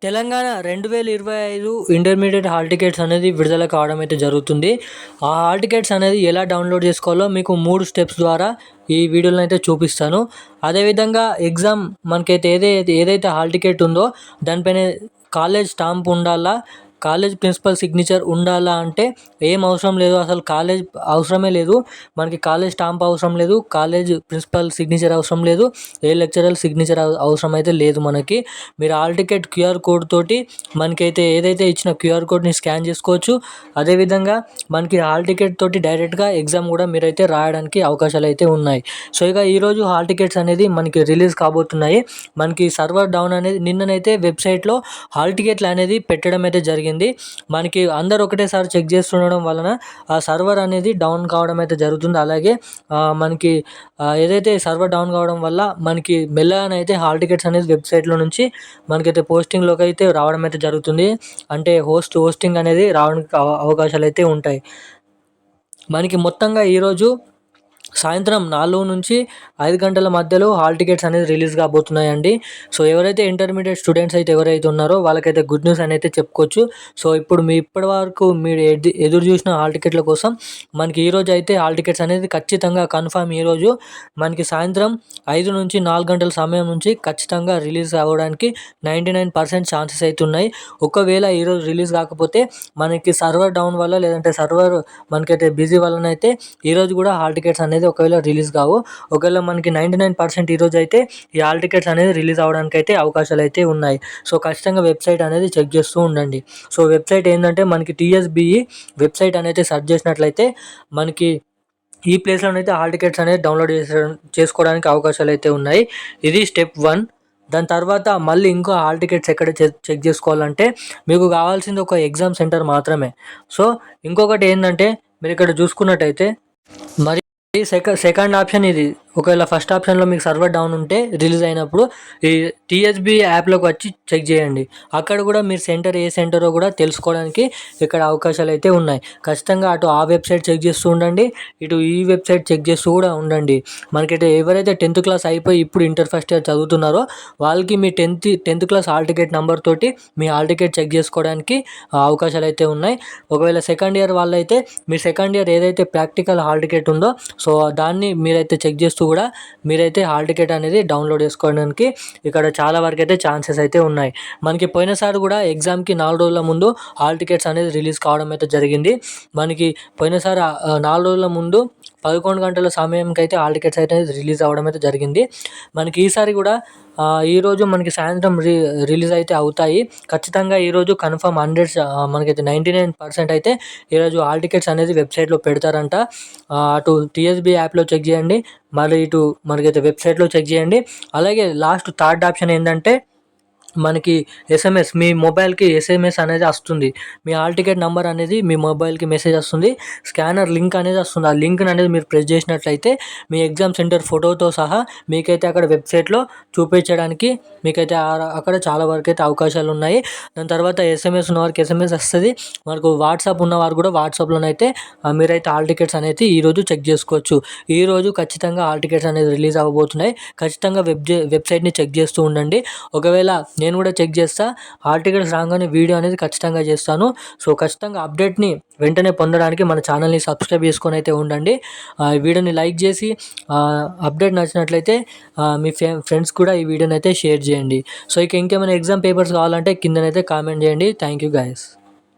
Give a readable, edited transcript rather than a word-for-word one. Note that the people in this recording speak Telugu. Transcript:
తెలంగాణ 2025 ఇంటర్మీడియట్ హాల్ టికెట్స్ అనేది విడుదల కావడం అయితే జరుగుతుంది. ఆ హాల్ టికెట్స్ అనేది ఎలా డౌన్లోడ్ చేసుకోవాలో మీకు 3 స్టెప్స్ ద్వారా ఈ వీడియోలో అయితే చూపిస్తాను. అదేవిధంగా ఎగ్జామ్ మనకైతే ఏదైతే హాల్ టికెట్ ఉందో దానిపైన కాలేజ్ స్టాంప్ ఉండాలా, కాలేజ్ ప్రిన్సిపల్ సిగ్నేచర్ ఉండాలా అంటే ఏం అవసరం లేదు. అసలు కాలేజ్ అవసరమే లేదు. మనకి కాలేజ్ స్టాంప్ అవసరం లేదు, కాలేజ్ ప్రిన్సిపల్ సిగ్నేచర్ అవసరం లేదు, ఏ లెక్చరర్ సిగ్నేచర్ అవసరం అయితే లేదు మనకి. మీరు హాల్ టికెట్ క్యూఆర్ కోడ్ తోటి మనకైతే ఏదైతే ఇచ్చిన క్యూఆర్ కోడ్ని స్కాన్ చేసుకోవచ్చు. అదేవిధంగా మనకి హాల్ టికెట్ తోటి డైరెక్ట్గా ఎగ్జామ్ కూడా మీరైతే రాయడానికి అవకాశాలు అయితే ఉన్నాయి. సో ఇక ఈరోజు హాల్ టికెట్స్ అనేది మనకి రిలీజ్ కాబోతున్నాయి. మనకి సర్వర్ డౌన్ అనేది నిన్ననైతే వెబ్సైట్లో హాల్ టికెట్లు అనేది పెట్టడం అయితే జరిగింది. మనకి అందరూ ఒకటేసారి చెక్ చేస్తుండడం వలన ఆ సర్వర్ అనేది డౌన్ కావడం అయితే జరుగుతుంది. అలాగే మనకి ఏదైతే సర్వర్ డౌన్ కావడం వల్ల మనకి మెల్లగానైతే హాల్ టికెట్స్ అనేది వెబ్సైట్లో నుంచి మనకైతే పోస్టింగ్లోకి అయితే రావడం అయితే జరుగుతుంది. అంటే హోస్టింగ్ అనేది రావడానికి అవకాశాలు అయితే ఉంటాయి. మనకి మొత్తంగా ఈరోజు సాయంత్రం 4 నుంచి 5 గంటల మధ్యలో హాల్ టికెట్స్ అనేది రిలీజ్ కాబోతున్నాయండి. సో ఎవరైతే ఇంటర్మీడియట్ స్టూడెంట్స్ అయితే ఎవరైతే ఉన్నారో వాళ్ళకైతే గుడ్ న్యూస్ అని అయితే చెప్పుకోవచ్చు. సో ఇప్పుడు ఇప్పటి వరకు మీరు ఎదురు చూసిన హాల్ టికెట్ల కోసం మనకి ఈరోజు అయితే హాల్ టికెట్స్ అనేది ఖచ్చితంగా కన్ఫామ్ ఈరోజు మనకి సాయంత్రం 5 నుంచి 4 గంటల సమయం నుంచి ఖచ్చితంగా రిలీజ్ అవ్వడానికి 99% ఛాన్సెస్ అయితే ఉన్నాయి. ఒకవేళ ఈరోజు రిలీజ్ కాకపోతే మనకి సర్వర్ డౌన్ వల్ల లేదంటే సర్వర్ మనకైతే బిజీ వల్లనైతే ఈరోజు కూడా హాల్ టికెట్స్ అనేది ఒకవేళ రిలీజ్ కావు. ఒకవేళ మనకి 99% ఈరోజు అయితే ఈ హాల్ టికెట్స్ అనేది రిలీజ్ అవ్వడానికి అయితే అవకాశాలు అయితే ఉన్నాయి. సో ఖచ్చితంగా వెబ్సైట్ అనేది చెక్ చేస్తూ ఉండండి. సో వెబ్సైట్ ఏంటంటే మనకి TSBE వెబ్సైట్ అనేది సెర్చ్ చేసినట్లయితే మనకి ఈ ప్లేస్లోనైతే హాల్ టికెట్స్ అనేది డౌన్లోడ్ చేసుకోవడానికి అవకాశాలు అయితే ఉన్నాయి. ఇది స్టెప్ 1. దాని తర్వాత మళ్ళీ ఇంకో హాల్ టికెట్స్ ఎక్కడ చెక్ చేసుకోవాలంటే మీకు కావాల్సింది ఒక ఎగ్జామ్ సెంటర్ మాత్రమే. సో ఇంకొకటి ఏంటంటే మీరు ఇక్కడ చూసుకున్నట్టయితే మరి సెకండ్ ఆప్షన్ ఇది. ఒకవేళ ఫస్ట్ ఆప్షన్లో మీకు సర్వర్ డౌన్ ఉంటే రిలీజ్ అయినప్పుడు ఈ TSB యాప్లోకి వచ్చి చెక్ చేయండి. అక్కడ కూడా మీరు ఏ సెంటరో కూడా తెలుసుకోవడానికి ఇక్కడ అవకాశాలు అయితే ఉన్నాయి. ఖచ్చితంగా అటు ఆ వెబ్సైట్ చెక్ చేస్తూ ఉండండి, ఇటు ఈ వెబ్సైట్ చెక్ చేస్తూ కూడా ఉండండి. మనకైతే ఎవరైతే 10th క్లాస్ అయిపోయి ఇప్పుడు ఇంటర్ ఫస్ట్ ఇయర్ చదువుతున్నారో వాళ్ళకి మీ 10th class hall ticket number తోటి మీ హాల్ టికెట్ చెక్ చేసుకోవడానికి అవకాశాలు అయితే ఉన్నాయి. ఒకవేళ సెకండ్ ఇయర్ వాళ్ళైతే మీ సెకండ్ ఇయర్ ఏదైతే ప్రాక్టికల్ హాల్ టికెట్ ఉందో సో దాన్ని మీరైతే చెక్ చేస్తూ కూడా మీరైతే హాల్ టికెట్ అనేది డౌన్లోడ్ చేసుకోవడానికి ఇక్కడ చాలా వరకు అయితే ఛాన్సెస్ అయితే ఉన్నాయి. మనకి పోయినసారి కూడా ఎగ్జామ్కి 4 రోజుల ముందు హాల్ టికెట్స్ అనేది రిలీజ్ కావడం అయితే జరిగింది. మనకి పోయినసారి 4 రోజుల ముందు 11 గంటల సమయంకి అయితే హాల్ టికెట్స్ అయితే రిలీజ్ అవ్వడం అయితే జరిగింది. మనకి ఈసారి కూడా ఈరోజు మనకి సాయంత్రం రిలీజ్ అయితే అవుతాయి. ఖచ్చితంగా ఈరోజు కన్ఫర్మ్ 100 మనకైతే 99% అయితే ఈరోజు హాల్ టికెట్స్ అనేది వెబ్సైట్లో పెడతారంట. అటు TSB యాప్లో చెక్ చేయండి, మళ్ళీ ఇటు మనకైతే వెబ్సైట్లో చెక్ చేయండి. అలాగే లాస్ట్ థర్డ్ ఆప్షన్ ఏంటంటే మనకి SMS మీ మొబైల్కి SMS అనేది వస్తుంది. మీ హాల్ టికెట్ నెంబర్ అనేది మీ మొబైల్కి మెసేజ్ వస్తుంది, స్కానర్ లింక్ అనేది వస్తుంది. ఆ లింక్ అనేది మీరు ప్రెస్ చేసినట్లయితే మీ ఎగ్జామ్ సెంటర్ ఫోటోతో సహా మీకైతే అక్కడ వెబ్సైట్లో చూపించడానికి మీకైతే అక్కడ చాలా వరకు అయితే అవకాశాలు ఉన్నాయి. దాని తర్వాత SMS ఉన్నవారికి SMS వస్తుంది. మనకు వాట్సాప్ ఉన్నవారు కూడా వాట్సాప్లోనైతే మీరైతే హాల్ టికెట్స్ అనేది ఈరోజు చెక్ చేసుకోవచ్చు. ఈరోజు ఖచ్చితంగా హాల్ టికెట్స్ అనేది రిలీజ్ అవ్వబోతున్నాయి. ఖచ్చితంగా వెబ్సైట్ని చెక్ చేస్తూ ఉండండి. ఒకవేళ నేను కూడా చెక్ చేస్తా, హాల్ టికెట్స్ రాగానే వీడియో అనేది ఖచ్చితంగా చేస్తాను. సో ఖచ్చితంగా అప్డేట్ని వెంటనే పొందడానికి మన ఛానల్ని సబ్స్క్రైబ్ చేసుకొని అయితే ఉండండి. ఈ వీడియోని లైక్ చేసి అప్డేట్ నచ్చినట్లయితే మీ ఫ్రెండ్స్ కూడా ఈ వీడియోని అయితే షేర్ చేయండి. సో ఇంకేమైనా ఎగ్జామ్ పేపర్స్ కావాలంటే కిందనైతే కామెంట్ చేయండి. Thank you guys.